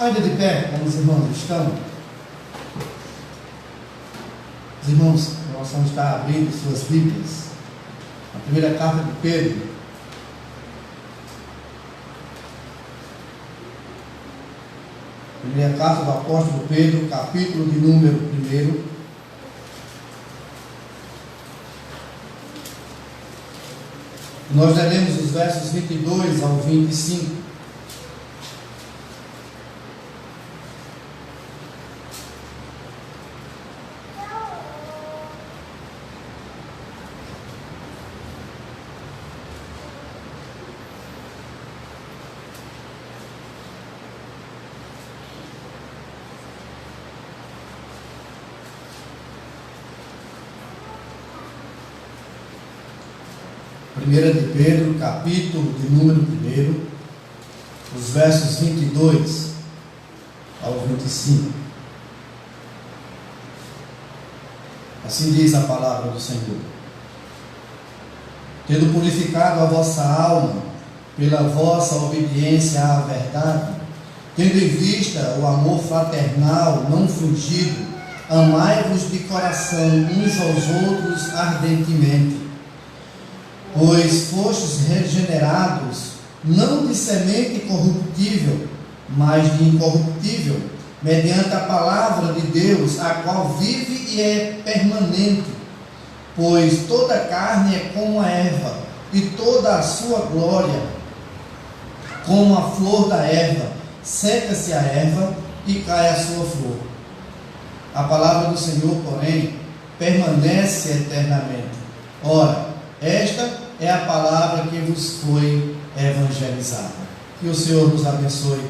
Ainda de pé, como os irmãos estão. Os irmãos, nós vamos estar abrindo suas Bíblias. A primeira carta de Pedro. Primeira carta do apóstolo Pedro, capítulo de número 1. Nós leremos os versos 22 ao 25. Primeira de Pedro, capítulo de número 1, os versos 22 ao 25. Assim diz a palavra do Senhor: tendo purificado a vossa alma pela vossa obediência à verdade, tendo em vista o amor fraternal não fingido, amai-vos de coração uns aos outros ardentemente, pois fostes regenerados, não de semente corruptível, mas de incorruptível, mediante a palavra de Deus, a qual vive e é permanente. Pois toda a carne é como a erva, e toda a sua glória como a flor da erva. Seca-se a erva e cai a sua flor. A palavra do Senhor, porém, permanece eternamente. Ora, esta é a palavra que vos foi evangelizada. Que o Senhor nos abençoe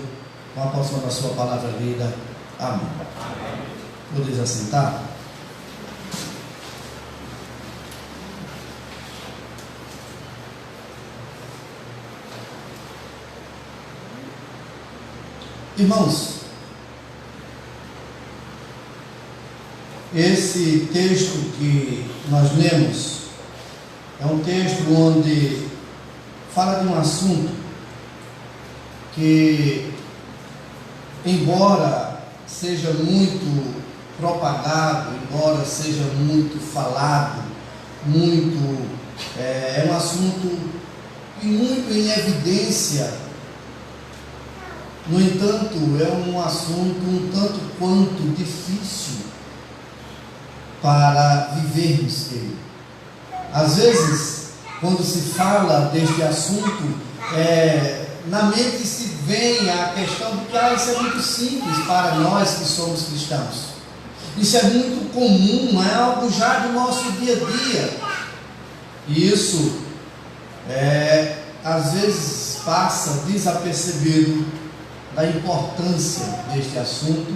com a porção da sua palavra lida. Amém. Podeis assentar? Irmãos, esse texto que nós lemos é um texto onde fala de um assunto que, embora seja muito propagado, embora seja muito falado, é um assunto muito em evidência. No entanto, é um assunto um tanto quanto difícil para vivermos ele. Às vezes, quando se fala deste assunto, na mente se vem a questão de que isso é muito simples para nós que somos cristãos. Isso é muito comum, é algo já do nosso dia a dia. E isso, às vezes, passa desapercebido da importância deste assunto,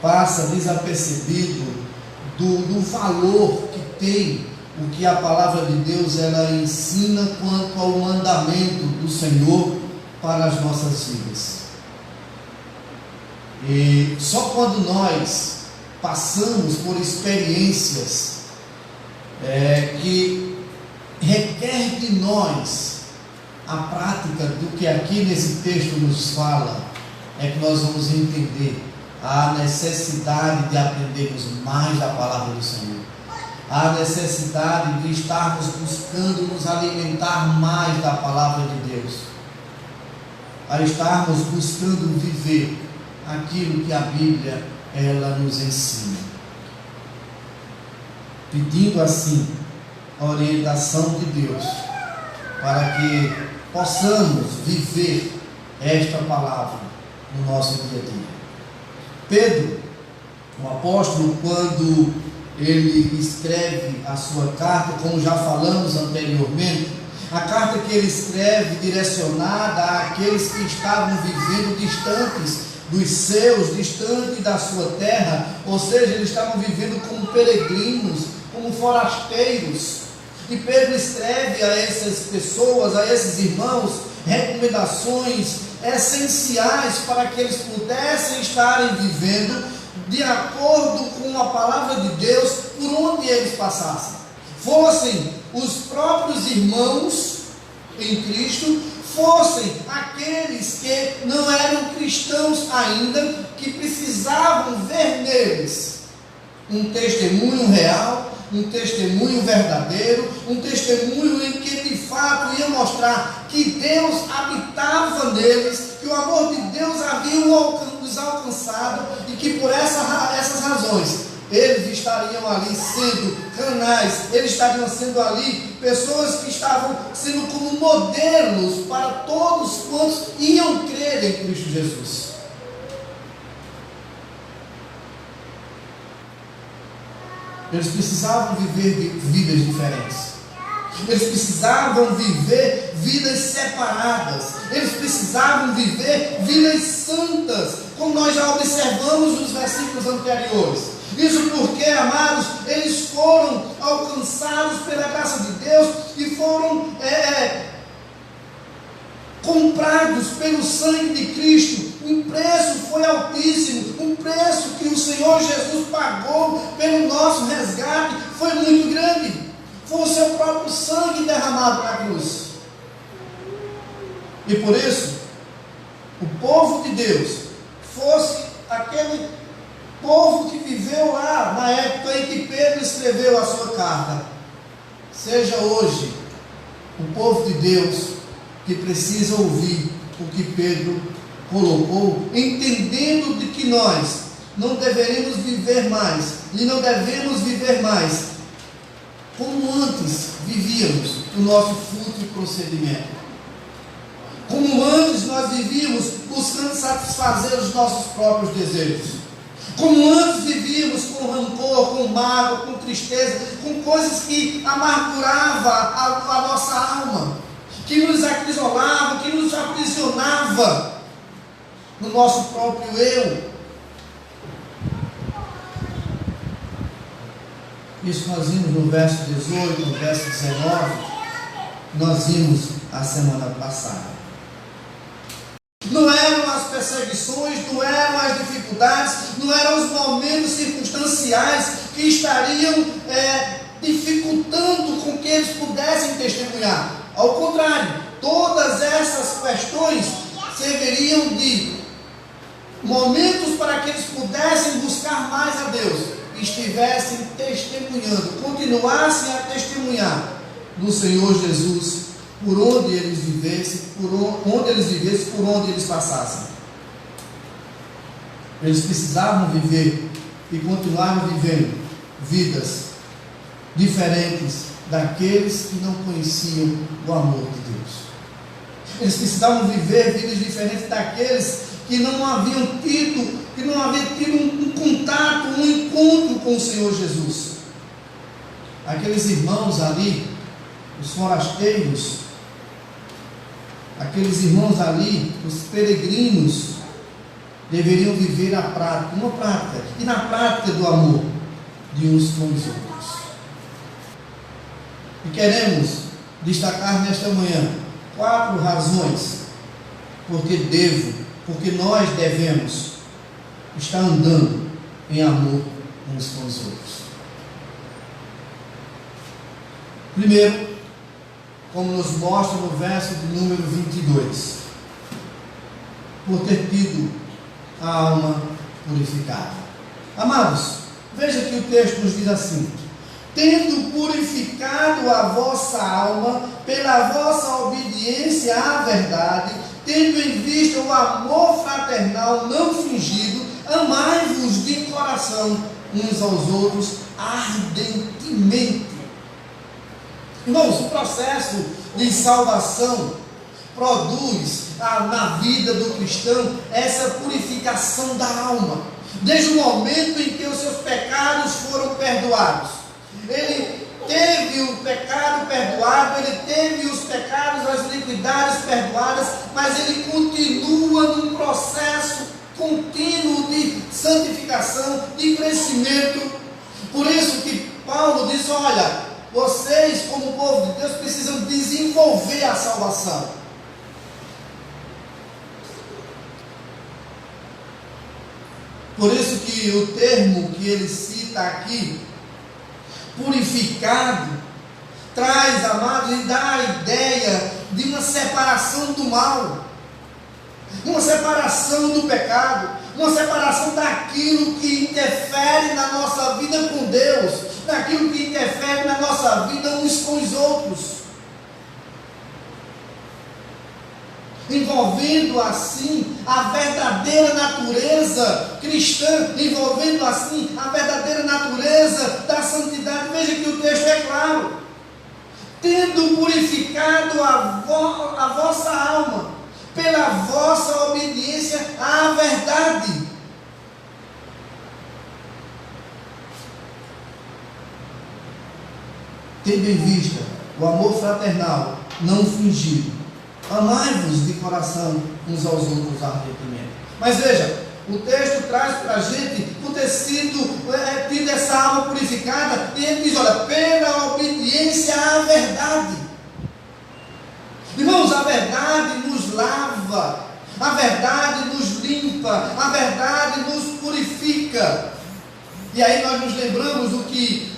passa desapercebido do valor que tem o que a palavra de Deus ela ensina quanto ao mandamento do Senhor para as nossas vidas. E só quando nós passamos por experiências que requer de nós a prática do que aqui nesse texto nos fala, é que nós vamos entender a necessidade de aprendermos mais da palavra do Senhor, a necessidade de estarmos buscando nos alimentar mais da palavra de Deus, a estarmos buscando viver aquilo que a Bíblia ela nos ensina, pedindo assim a orientação de Deus para que possamos viver esta palavra no nosso dia a dia. Pedro, o apóstolo, quando ele escreve a sua carta, como já falamos anteriormente, a carta que ele escreve direcionada àqueles que estavam vivendo distantes dos seus, distante da sua terra, ou seja, eles estavam vivendo como peregrinos, como forasteiros. E Pedro escreve a essas pessoas, a esses irmãos, recomendações essenciais para que eles pudessem estarem vivendo de acordo com a palavra de Deus por onde eles passassem. Fossem os próprios irmãos em Cristo, fossem aqueles que não eram cristãos ainda, que precisavam ver neles um testemunho real, um testemunho verdadeiro, um testemunho em que de fato ia mostrar que Deus habitava neles, que o amor de Deus havia os alcançado e que por essas razões eles estariam ali sendo canais, eles estariam sendo ali pessoas que estavam sendo como modelos para todos quantos iam crer em Cristo Jesus. Eles precisavam viver vidas diferentes. Eles precisavam viver vidas separadas. Eles precisavam viver vidas santas, como nós já observamos nos versículos anteriores. Isso porque, amados, eles foram alcançados pela graça de Deus e foram comprados pelo sangue de Cristo. O preço foi altíssimo, o preço que o Senhor Jesus pagou pelo nosso resgate foi muito grande. Foi o seu próprio sangue derramado na cruz. E por isso, o povo de Deus fosse aquele povo que viveu lá na época em que Pedro escreveu a sua carta, seja hoje o povo de Deus que precisa ouvir o que Pedro colocou, entendendo de que nós não deveremos viver mais e não devemos viver mais como antes vivíamos o nosso fútil procedimento, como antes nós vivíamos buscando satisfazer os nossos próprios desejos, como antes vivíamos com rancor, com mágoa, com tristeza, com coisas que amarguravam a nossa alma, que nos aprisionava, que nos aprisionava no nosso próprio eu. Isso nós vimos no verso 18, no verso 19, nós vimos a semana passada. Não eram as perseguições, não eram as dificuldades, não eram os momentos circunstanciais que estariam dificultando com que eles pudessem testemunhar. Ao contrário, todas essas questões serviriam de momentos para que eles pudessem buscar mais a Deus, estivessem testemunhando, continuassem a testemunhar do Senhor Jesus, por onde eles vivessem, por onde eles passassem. Eles precisavam viver e continuaram vivendo vidas diferentes daqueles que não conheciam o amor de Deus. Eles precisavam viver vidas diferentes daqueles que não haviam tido um contato, um encontro com o Senhor Jesus. Aqueles irmãos ali, os forasteiros, aqueles irmãos ali, os peregrinos, deveriam viver uma prática, e na prática do amor de uns com os outros. E queremos destacar nesta manhã 4 razões porque nós devemos estar andando em amor uns com os outros. Primeiro, como nos mostra no verso de número 22, por ter tido a alma purificada. Amados, veja que o texto nos diz assim: tendo purificado a vossa alma pela vossa obediência à verdade, tendo em vista o amor fraternal não fingido, amai-vos de coração uns aos outros ardentemente. Irmãos, o processo de salvação produz na vida do cristão essa purificação da alma, desde o momento em que os seus pecados foram perdoados. Ele teve o pecado perdoado, ele teve os pecados, as iniquidades perdoadas, mas ele continua num processo contínuo de santificação, de crescimento. Por isso que Paulo diz: olha, vocês como povo de Deus precisam desenvolver a salvação. Por isso que o termo que ele cita aqui, purificado, traz, amados, e dá a ideia de uma separação do mal, uma separação do pecado, uma separação daquilo que interfere na nossa vida com Deus, daquilo que interfere na nossa vida uns com os outros, envolvendo assim a verdadeira natureza cristã, envolvendo assim a verdadeira natureza da santidade. Veja que o texto é claro: tendo purificado a vossa alma pela vossa obediência à verdade. Tendo em vista o amor fraternal não fingido, amai-vos de coração uns aos outros ardentemente. Mas veja, o texto traz para a gente, por ter tido essa alma purificada, e ele diz: olha, pela obediência à verdade. Irmãos, a verdade nos lava, a verdade nos limpa, a verdade nos purifica. E aí nós nos lembramos do que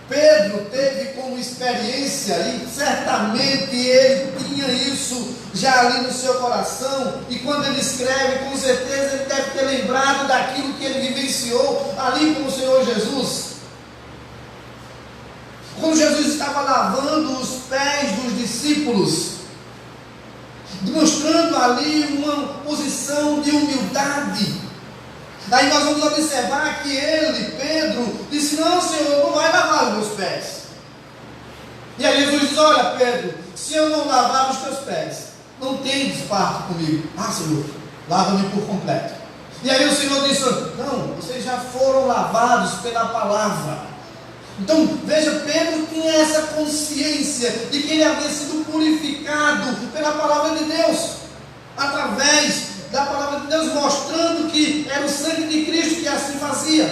Pedro teve como experiência, e certamente ele tinha isso já ali no seu coração, e quando ele escreve, com certeza ele deve ter lembrado daquilo que ele vivenciou ali com o Senhor Jesus. Quando Jesus estava lavando os pés dos discípulos, demonstrando ali uma posição de humildade. Daí nós vamos observar que ele, Pedro, disse: não, Senhor, não vai lavar os meus pés. E aí Jesus diz: olha, Pedro, se eu não lavar os teus pés, não tendes parte comigo. Ah, Senhor, lava-me por completo. E aí o Senhor disse: não, vocês já foram lavados pela palavra. Então, veja, Pedro tinha essa consciência de que ele havia sido purificado pela palavra de Deus, através da palavra de Deus, mostrando que era o sangue de Cristo que assim fazia.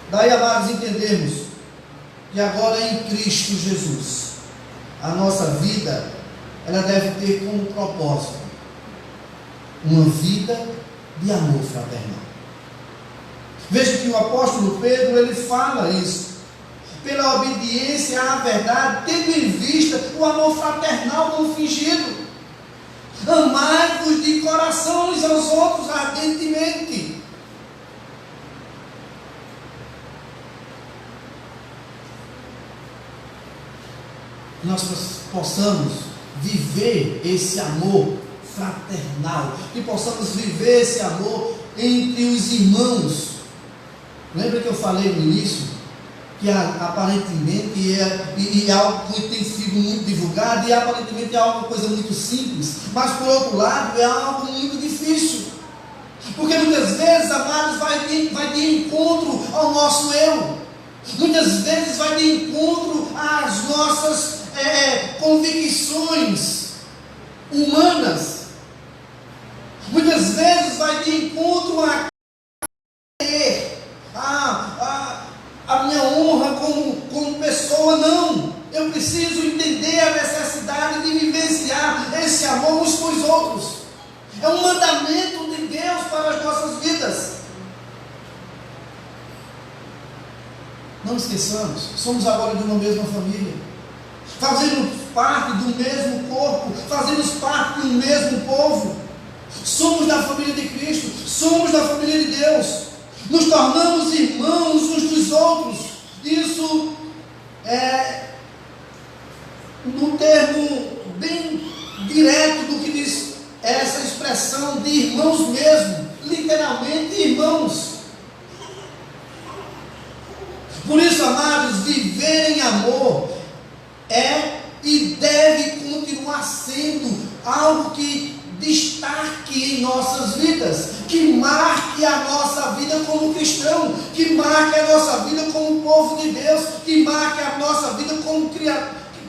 Daí, amados, entendemos que agora em Cristo Jesus, a nossa vida, ela deve ter como propósito uma vida de amor fraternal. Veja que o apóstolo Pedro, ele fala isso, pela obediência à verdade, tendo em vista o amor fraternal não fingido. Amai-vos de coração uns aos outros ardentemente. Que nós possamos viver esse amor fraternal, que possamos viver esse amor entre os irmãos. Lembra que eu falei no início que aparentemente é algo que tem sido muito divulgado, e aparentemente é uma coisa muito simples, mas por outro lado é algo muito difícil, porque muitas vezes, amados, vai de encontro ao nosso eu, muitas vezes vai de encontro às nossas convicções humanas, muitas vezes vai de encontro a minha honra como pessoa. Não, eu preciso entender a necessidade de vivenciar esse amor uns com os outros. É um mandamento de Deus para as nossas vidas. Não esqueçamos, somos agora de uma mesma família, fazemos parte do mesmo corpo, fazemos parte do mesmo povo, somos da família de Cristo, somos da família de Deus. Nos tornamos irmãos uns dos outros. Isso é no termo bem direto do que diz essa expressão de irmãos mesmo, literalmente irmãos. Por isso, amados, viver em amor é e deve continuar sendo algo que destaque em nossas vidas, que marque a nossa vida como cristão, que marque a nossa vida como povo de Deus, que marque a nossa vida como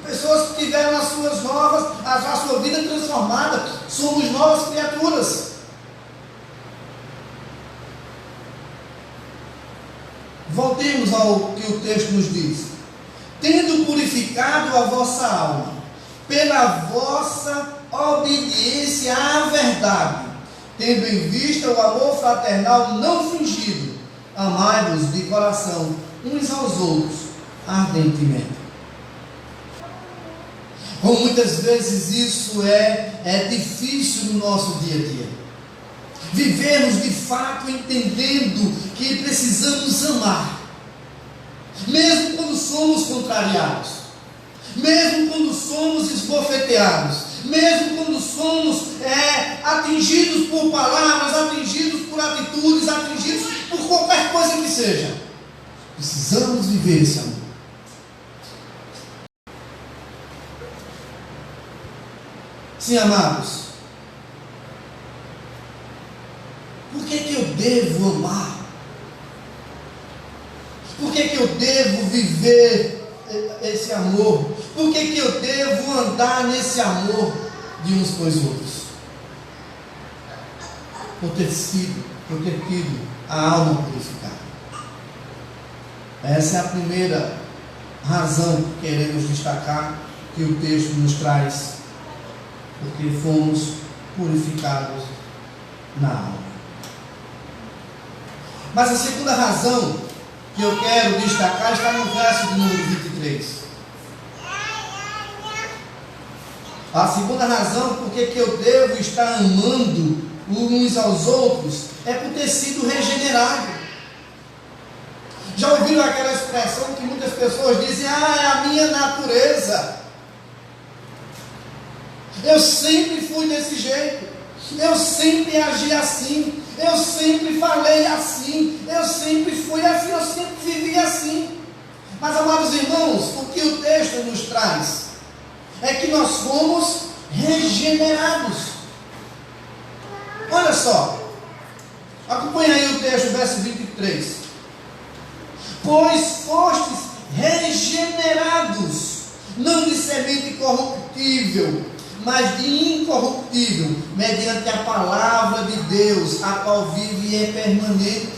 pessoas que tiveram a sua vida transformada. Somos novas criaturas. Voltemos ao que o texto nos diz: tendo purificado a vossa alma pela vossa obediência à verdade, tendo em vista o amor fraternal não fingido, amai-vos de coração uns aos outros ardentemente. Como muitas vezes isso é difícil no nosso dia a dia. Vivermos de fato entendendo que precisamos amar, mesmo quando somos contrariados, mesmo quando somos esbofeteados, mesmo quando somos atingidos por palavras, atingidos por atitudes, atingidos por qualquer coisa que seja. Precisamos viver esse amor. Sim, amados. Por que eu devo amar? Por que eu devo viver esse amor? Por que eu devo andar nesse amor de uns com os outros? Por ter tido a alma purificada. Essa é a primeira razão que queremos destacar, que o texto nos traz. Porque fomos purificados na alma. Mas a segunda razão que eu quero destacar está no verso de número 23. A segunda razão porque que eu devo estar amando uns aos outros é por ter sido regenerado. Já ouviram aquela expressão que muitas pessoas dizem: é a minha natureza. Eu sempre fui desse jeito, eu sempre agi assim, eu sempre falei assim, eu sempre fui assim, eu sempre vivi assim. Mas, amados irmãos, o que o texto nos traz é que nós fomos regenerados. Olha só, acompanha aí o texto, verso 23. Pois fostes regenerados, não de semente corruptível, mas de incorruptível, mediante a palavra de Deus, a qual vive e é permanente.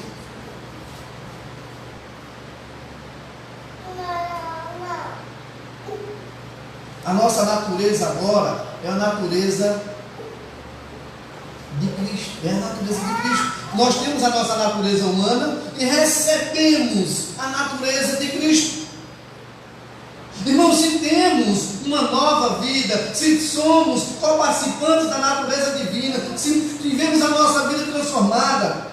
A nossa natureza agora é a natureza de Cristo. É a natureza de Cristo. Nós temos a nossa natureza humana e recebemos a natureza de Cristo. Irmãos, se temos uma nova vida, se somos co-participantes da natureza divina, se vivemos a nossa vida transformada,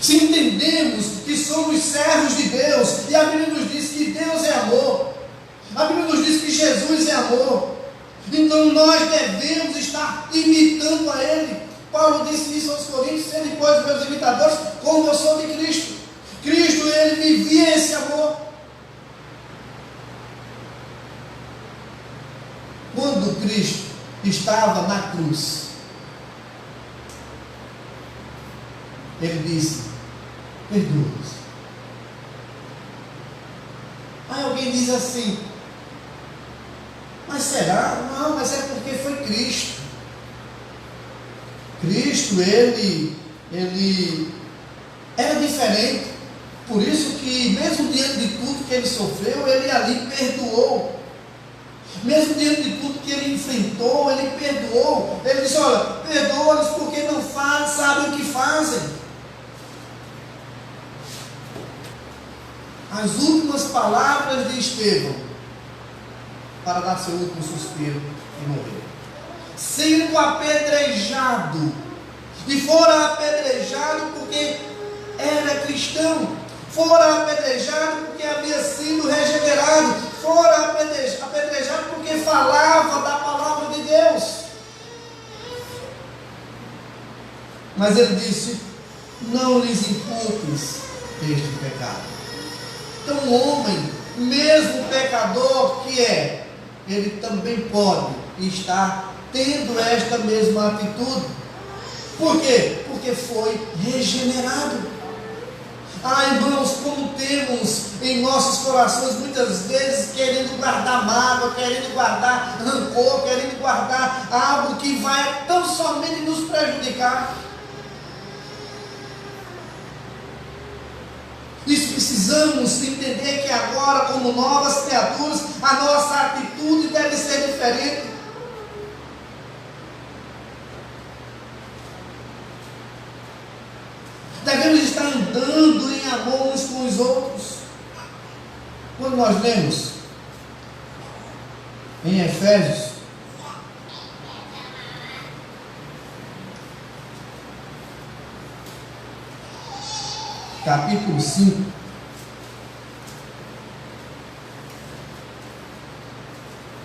se entendemos que somos servos de Deus, e a Bíblia nos diz que Deus é amor, a Bíblia nos diz que Jesus é amor, então nós devemos estar imitando a Ele. Paulo disse isso aos Coríntios: sede, pois, meus imitadores, como eu sou de Cristo. Cristo, Ele vivia esse amor. Quando Cristo estava na cruz, Ele disse: perdoa-nos. Aí alguém diz assim: mas será? Não, mas é porque foi Cristo. Cristo, Ele era diferente. Por isso que, mesmo diante de tudo que Ele sofreu, Ele ali perdoou. Mesmo diante de tudo que Ele enfrentou, Ele perdoou. Ele disse: olha, perdoa-lhes porque não sabem o que fazem. As últimas palavras de Estevão, para dar seu último suspiro e morrer, sendo apedrejado, e fora apedrejado porque era cristão, fora apedrejado porque havia sido regenerado, fora apedrejado porque falava da palavra de Deus. Mas ele disse: não lhes imputes este pecado. Então o homem, mesmo pecador que é, ele também pode estar tendo esta mesma atitude. Por quê? Porque foi regenerado. Irmãos, como temos em nossos corações muitas vezes querendo guardar mágoa, querendo guardar rancor, querendo guardar algo que vai tão somente nos prejudicar. Nós precisamos entender que agora, como novas criaturas, a nossa atitude deve ser diferente. Devemos estar andando em amor uns com os outros. Quando nós lemos em Efésios, capítulo 5,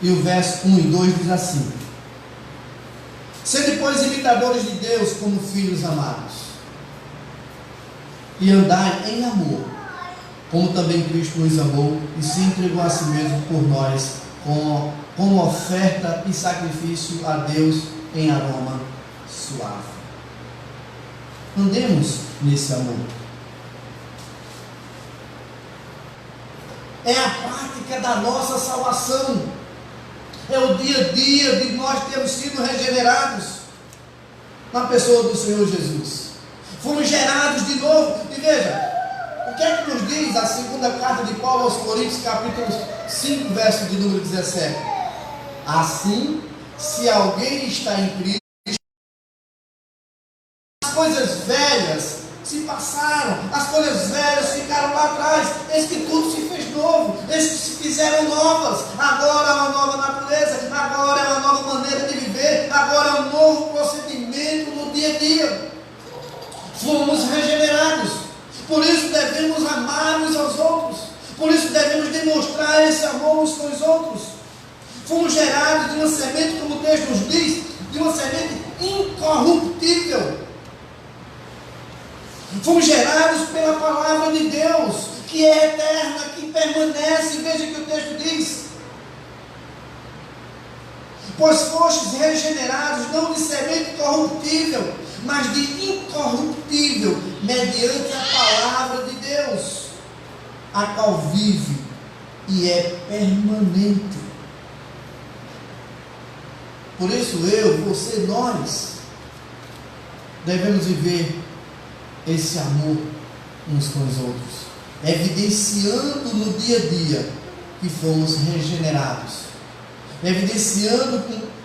e o verso 1 e 2 diz assim: sede, pois, imitadores de Deus como filhos amados, e andai em amor, como também Cristo nos amou e se entregou a si mesmo por nós, como oferta e sacrifício a Deus em aroma suave. Andemos nesse amor. É a prática da nossa salvação. É o dia a dia de nós termos sido regenerados na pessoa do Senhor Jesus. Fomos gerados de novo. E veja, o que é que nos diz a segunda carta de Paulo aos Coríntios, capítulo 5, verso de número 17? Assim, se alguém está em Cristo, as coisas velhas se passaram, as coisas velhas ficaram lá atrás, eis que tudo se fez novo, eis que se fizeram novas. Agora é uma nova natureza, agora é uma nova maneira de viver, agora é um novo procedimento no dia a dia. Fomos regenerados, por isso devemos amar uns aos outros, por isso devemos demonstrar esse amor uns com os outros. Fomos gerados de uma semente, como o texto nos diz, de uma semente incorruptível. Fomos gerados pela palavra de Deus, que é eterna, que permanece. Veja que o texto diz: pois fostes regenerados não de semente corruptível, mas de incorruptível, mediante a palavra de Deus, a qual vive e é permanente. Por isso eu, você, nós devemos viver esse amor uns com os outros, evidenciando no dia a dia que fomos regenerados, evidenciando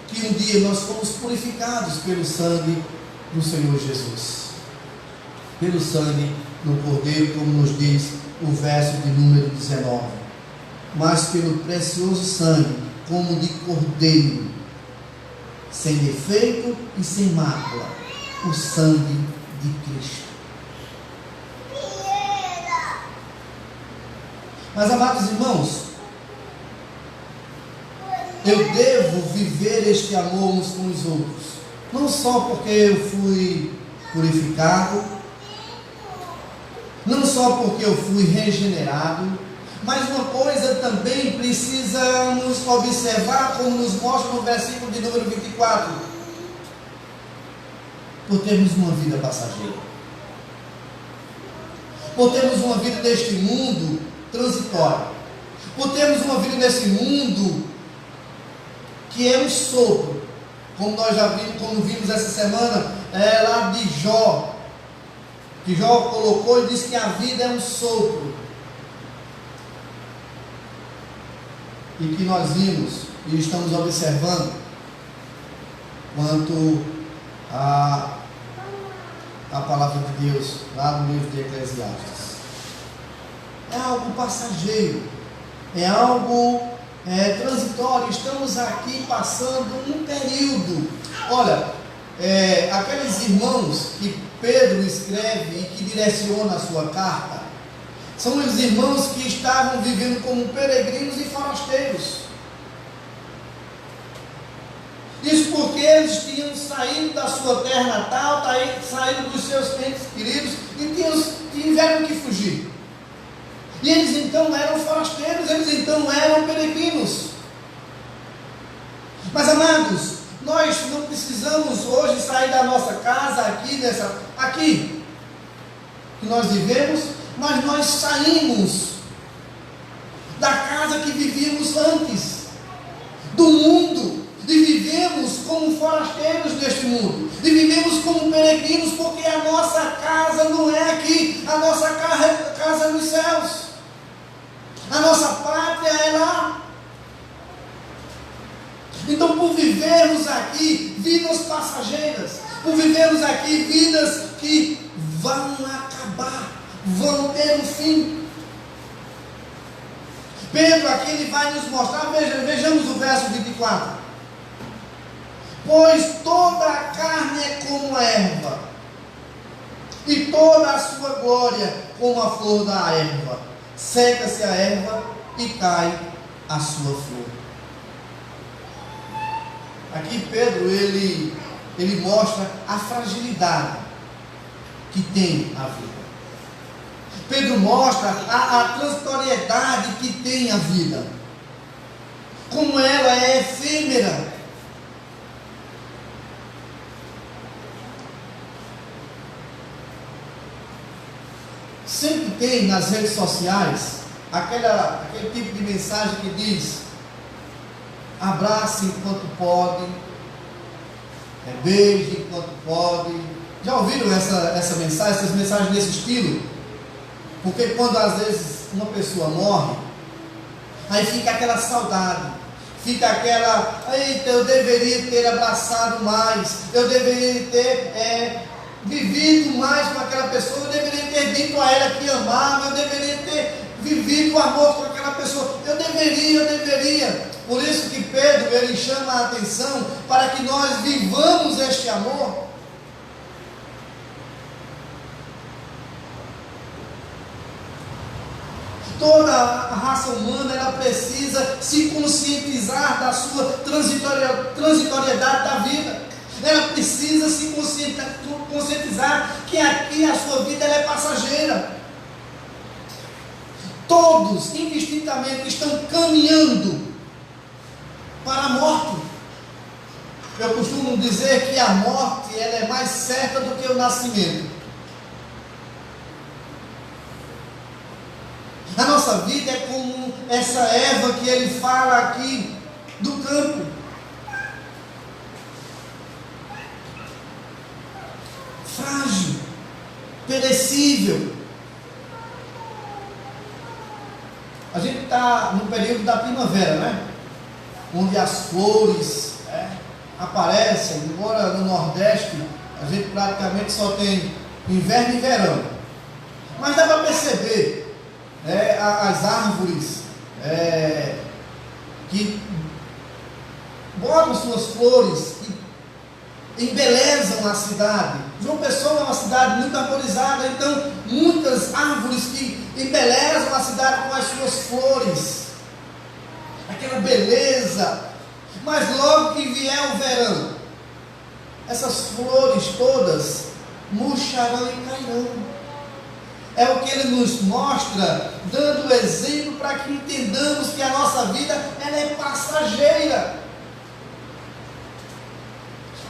que um dia nós fomos purificados pelo sangue do Senhor Jesus, pelo sangue do Cordeiro, como nos diz o verso de número 19, mas pelo precioso sangue, como de Cordeiro, sem defeito e sem mácula, o sangue de Cristo. Mas, amados irmãos, eu devo viver este amor uns com os outros, não só porque eu fui purificado, não só porque eu fui regenerado, mas uma coisa também precisamos observar, como nos mostra no versículo de número 24, por termos uma vida passageira, por termos uma vida deste mundo transitória, por termos uma vida nesse mundo que é um sopro, como nós já vimos, como vimos essa semana, lá de Jó, que Jó colocou e disse que a vida é um sopro, e que nós vimos e estamos observando quanto a palavra de Deus lá no livro de Eclesiastes. É algo passageiro, é algo transitório. Estamos aqui passando um período. Olha, aqueles irmãos que Pedro escreve e que direciona a sua carta, são os irmãos que estavam vivendo como peregrinos e forasteiros. Isso porque eles tinham saído da sua terra natal, saído dos seus entes queridos e tiveram que fugir. E eles então eram forasteiros, eles então eram peregrinos. Mas, amados, nós não precisamos hoje sair da nossa casa aqui que nós vivemos, mas nós saímos da casa que vivíamos antes, do mundo, e vivemos como forasteiros deste mundo, e vivemos como peregrinos, porque a nossa casa não é aqui, a nossa casa é nos céus. A nossa pátria é lá. Então, por vivermos aqui vidas passageiras, por vivermos aqui vidas que vão acabar, vão ter um fim, Pedro aqui ele vai nos mostrar, vejamos o verso 24. Pois toda a carne é como a erva, e toda a sua glória como a flor da erva. Seca-se a erva e cai a sua flor. Aqui Pedro ele mostra a fragilidade que tem a vida. Pedro mostra a transitoriedade que tem a vida, como ela é efêmera. Sempre tem nas redes sociais aquele tipo de mensagem que diz: abrace enquanto pode, beije enquanto pode. Já ouviram essa mensagem, essas mensagens desse estilo? Porque quando às vezes uma pessoa morre, aí fica aquela saudade, fica aquela, eita, eu deveria ter abraçado mais, eu deveria ter vivido mais com aquela pessoa, eu deveria ter dito a ela que amava, eu deveria ter vivido o amor com aquela pessoa, eu deveria. Por isso que Pedro, ele chama a atenção para que nós vivamos este amor. Toda a raça humana, ela precisa se conscientizar da sua transitoriedade da vida. Ela precisa se conscientizar que aqui a sua vida ela é passageira. Todos, indistintamente, estão caminhando para a morte. Eu costumo dizer que a morte ela é mais certa do que o nascimento. A nossa vida é como essa erva que ele fala aqui do campo. Frágil, perecível. A gente está no período da primavera, né? Onde as flores aparecem. Embora no Nordeste a gente praticamente só tem inverno e verão. Mas dá para perceber as árvores que botam suas flores e embelezam a cidade. João Pessoa é uma cidade muito arborizada, então muitas árvores que embelezam a cidade com as suas flores, aquela beleza. Mas logo que vier o verão, essas flores todas murcharão e cairão. É o que ele nos mostra, dando o exemplo para que entendamos que a nossa vida ela é passageira.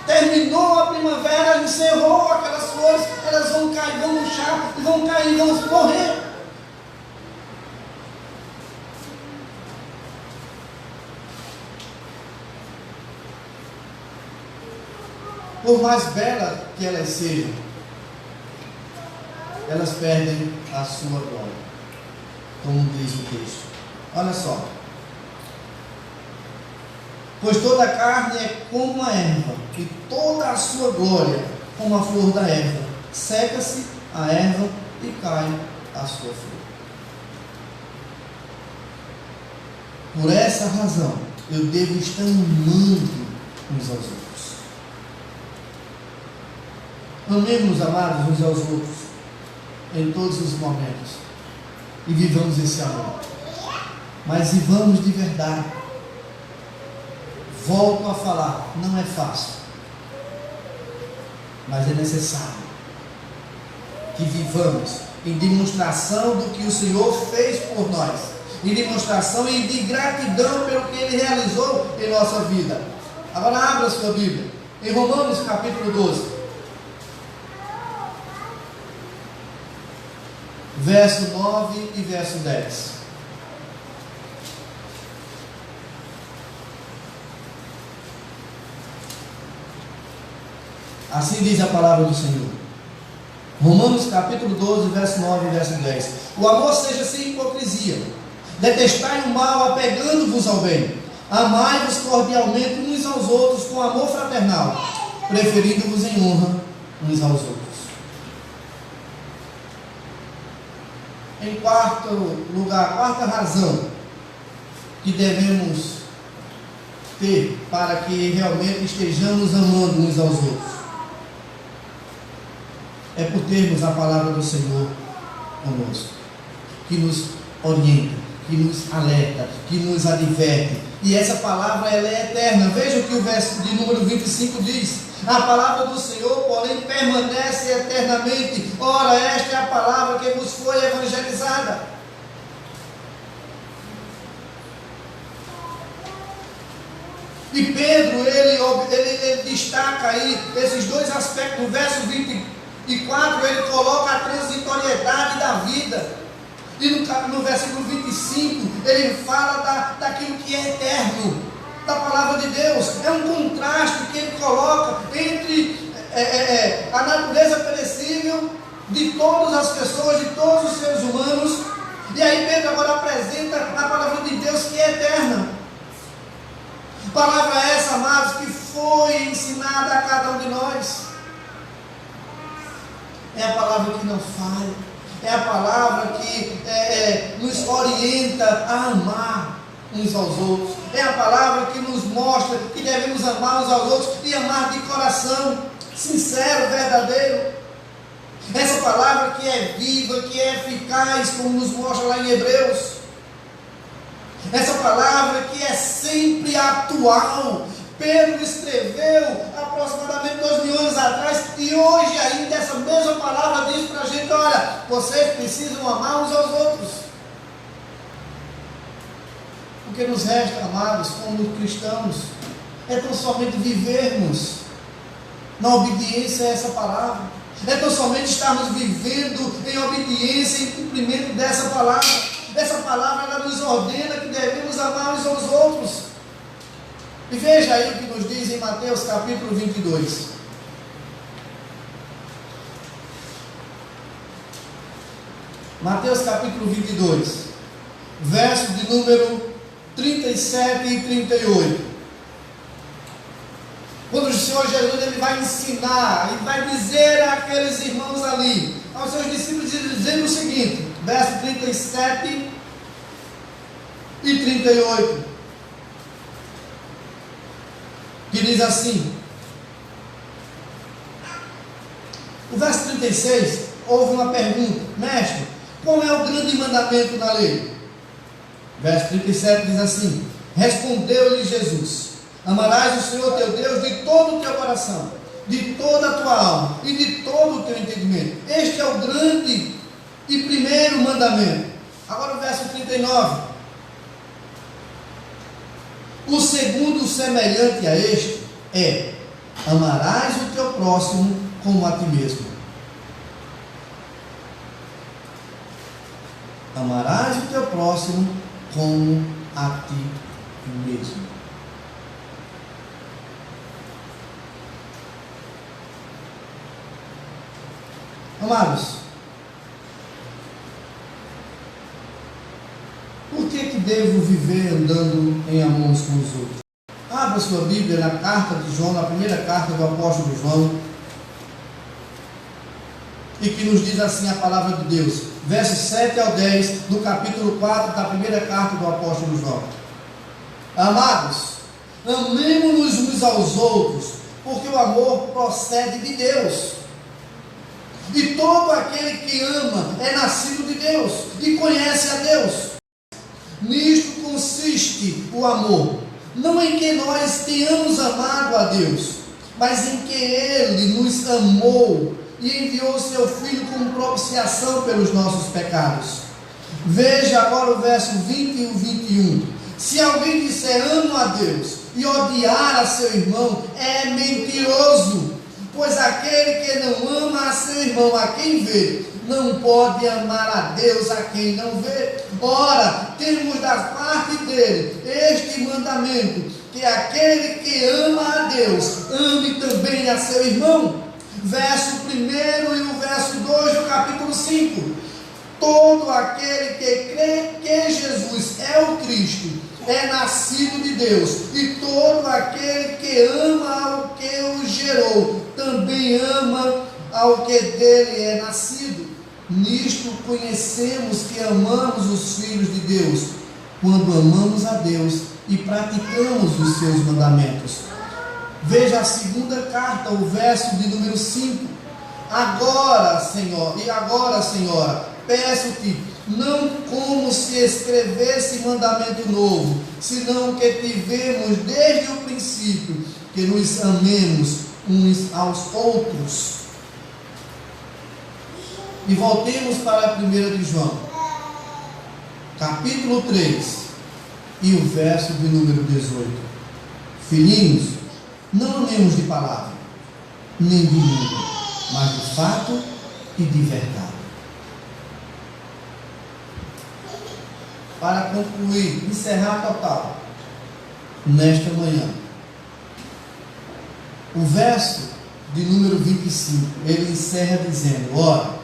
Terminou a primavera, encerrou aquelas flores, elas vão cair, vão murchar, vão cair, vão morrer. Por mais bela que elas sejam, elas perdem a sua glória, como diz o texto. Olha só. Pois toda a carne é como a erva, e toda a sua glória como a flor da erva. Seca-se a erva e cai a sua flor. Por essa razão, eu devo estar amando uns aos outros. Amemos, amados, uns aos outros em todos os momentos e vivamos esse amor, mas vivamos de verdade. Volto a falar, não é fácil, mas é necessário que vivamos em demonstração do que o Senhor fez por nós, em demonstração e de gratidão pelo que Ele realizou em nossa vida. Agora abra a sua Bíblia em Romanos capítulo 12, verso 9 e verso 10. Assim diz a palavra do Senhor. Romanos capítulo 12, verso 9 e verso 10. O amor seja sem hipocrisia. Detestai o mal, apegando-vos ao bem. Amai-vos cordialmente uns aos outros com amor fraternal, preferindo-vos em honra uns aos outros. Em quarto lugar, quarta razão que devemos ter para que realmente estejamos amando uns aos outros? É por termos a palavra do Senhor conosco, que nos orienta, que nos alerta, que nos adverte. E essa palavra, ela é eterna. Veja o que o verso de número 25 diz: a palavra do Senhor, porém, permanece eternamente. Ora, esta é a palavra que vos foi evangelizada. E Pedro, ele destaca aí esses dois aspectos. No verso 24, ele coloca a transitoriedade da vida. E no versículo 25, ele fala daquilo que é eterno, da palavra de Deus. É um contraste que ele coloca entre a natureza perecível de todas as pessoas, de todos os seres humanos. E aí Pedro agora apresenta a palavra de Deus, que é eterna. Palavra essa, amados, que foi ensinada a cada um de nós. É a palavra que não falha. É a palavra que nos orienta a amar uns aos outros. É a palavra que nos mostra que devemos amar uns aos outros e amar de coração sincero, verdadeiro. Essa palavra que é viva, que é eficaz, como nos mostra lá em Hebreus. Essa palavra que é sempre atual. Pedro escreveu aproximadamente 2000 anos atrás, e hoje ainda essa mesma palavra diz para a gente: olha, vocês precisam amar uns aos outros. O que nos resta, amados, como cristãos, é tão somente vivermos na obediência a essa palavra. É tão somente estarmos vivendo em obediência e cumprimento dessa palavra. Essa palavra, ela nos ordena que devemos amar uns aos outros. E veja aí o que nos diz em Mateus capítulo 22. Mateus capítulo 22, verso de número 37 e 38. Quando o Senhor Jesus, ele vai ensinar, ele vai dizer àqueles irmãos ali, aos seus discípulos, dizendo o seguinte, verso 37 e 38. Que diz assim, o verso 36, houve uma pergunta: mestre, qual é o grande mandamento da lei? Verso 37 diz assim: respondeu-lhe Jesus: amarás o Senhor teu Deus de todo o teu coração, de toda a tua alma e de todo o teu entendimento. Este é o grande e primeiro mandamento. Agora o verso 39. O segundo, semelhante a este, é: amarás o teu próximo como a ti mesmo. Amarás o teu próximo como a ti mesmo. Amados, por que devo viver andando em amor uns com os outros? Abra sua Bíblia na carta de João, na primeira carta do apóstolo João, e que nos diz assim a palavra de Deus, versos 7 ao 10, do capítulo 4 da primeira carta do apóstolo João. Amados, amemo-nos uns aos outros, porque o amor procede de Deus. E todo aquele que ama é nascido de Deus e conhece a Deus. Nisto consiste o amor, não em que nós tenhamos amado a Deus, mas em que Ele nos amou e enviou seu Filho como propiciação pelos nossos pecados. Veja agora o verso 20 e o 21. Se alguém disser amo a Deus e odiar a seu irmão, é mentiroso. Pois aquele que não ama a seu irmão, a quem vê, não pode amar a Deus a quem não vê. Ora, temos da parte dele este mandamento, que aquele que ama a Deus, ame também a seu irmão. Verso 1 e o verso 2 do capítulo 5. Todo aquele que crê que Jesus é o Cristo é nascido de Deus, e todo aquele que ama ao que o gerou, também ama ao que dele é nascido. Nisto conhecemos que amamos os filhos de Deus, quando amamos a Deus e praticamos os seus mandamentos. Veja a segunda carta, o verso de número 5. Agora, Senhor, e agora, Senhora, peço-te, não como se escrevesse mandamento novo, senão que tivemos desde o princípio, que nos amemos uns aos outros. E voltemos para a 1 de João, capítulo 3, e o verso de número 18. Filhinhos, não amemos de palavra, nem de língua, mas de fato e de verdade. Para concluir, encerrar total, nesta manhã, o verso de número 25, ele encerra dizendo: ora,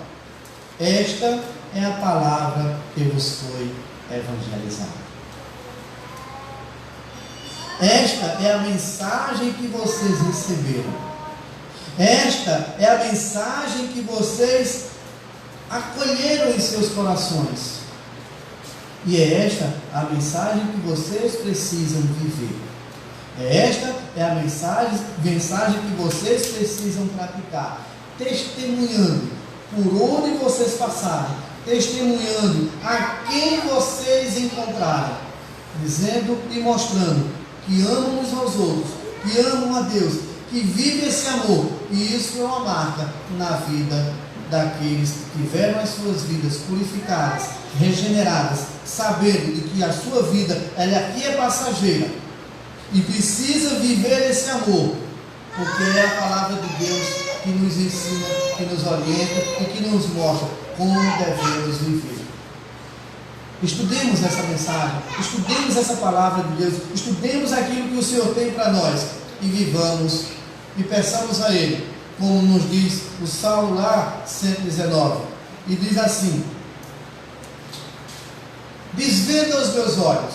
esta é a palavra que vos foi evangelizada. Esta é a mensagem que vocês receberam. Esta é a mensagem que vocês acolheram em seus corações. E é esta a mensagem que vocês precisam viver. Esta é a mensagem que vocês precisam praticar, testemunhando por onde vocês passarem, testemunhando a quem vocês encontrarem, dizendo e mostrando que amam uns aos outros, que amam a Deus, que vivem esse amor. E isso é uma marca na vida daqueles que tiveram as suas vidas purificadas, regeneradas, sabendo de que a sua vida, ela aqui é passageira e precisa viver esse amor, porque é a palavra de Deus que nos ensina, que nos orienta e que nos mostra como devemos viver. Estudemos essa mensagem, estudemos essa palavra de Deus, estudemos aquilo que o Senhor tem para nós e vivamos e peçamos a Ele, como nos diz o Salmo lá 119, e diz assim: desvenda os meus olhos,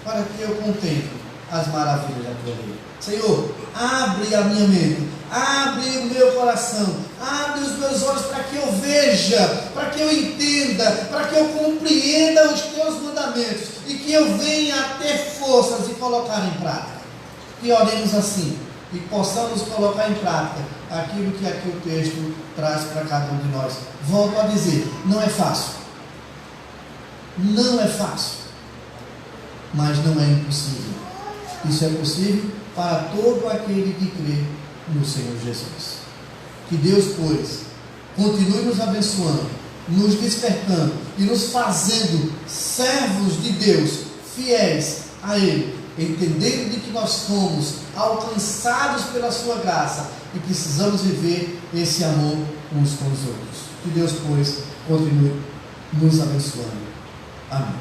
para que eu contemple as maravilhas da tua lei. Senhor, abre a minha mente, abre o meu coração, abre os meus olhos para que eu veja, para que eu entenda, para que eu compreenda os teus mandamentos e que eu venha a ter forças e colocar em prática. E oremos assim, e possamos colocar em prática aquilo que aqui o texto traz para cada um de nós. Volto a dizer, não é fácil. Não é fácil, mas não é impossível. Isso é possível para todo aquele que crê no Senhor Jesus. Que Deus, pois, continue nos abençoando, nos despertando e nos fazendo servos de Deus, fiéis a Ele, entendendo de que nós somos alcançados pela sua graça e precisamos viver esse amor uns com os outros. Que Deus, pois, continue nos abençoando. Amém.